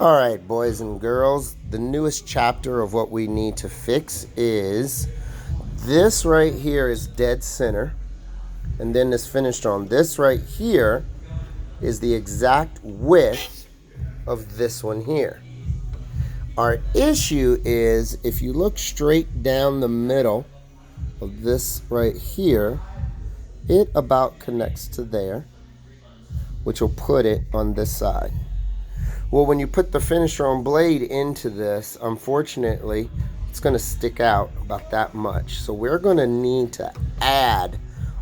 All right, boys and girls, the newest chapter of what we need to fix is this right here is dead center, and then this fenestron. This right here is the exact width of this one here. Our issue is if you look straight down the middle of this right here, it about connects to there, which will put it on this side. Well, when you put the fenestron blade into this, unfortunately, it's going to stick out about that much. So we're going to need to add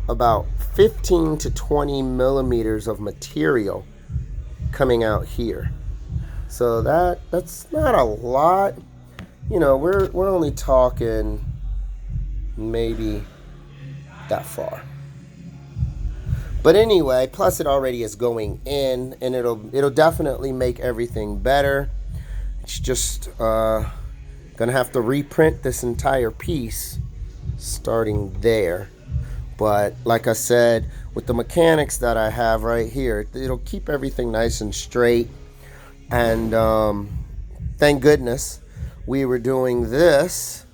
about 15 to 20 millimeters of material coming out here. So that's not a lot. You know, we're only talking maybe that far. But anyway, plus it already is going in, and it'll definitely make everything better. It's just gonna have to reprint this entire piece starting there. But like I said, with the mechanics that I have right here, it'll keep everything nice and straight. And thank goodness we were doing these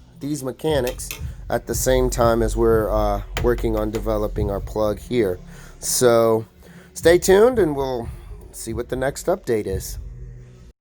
mechanics at the same time as we're working on developing our plug here. So stay tuned and we'll see what the next update is.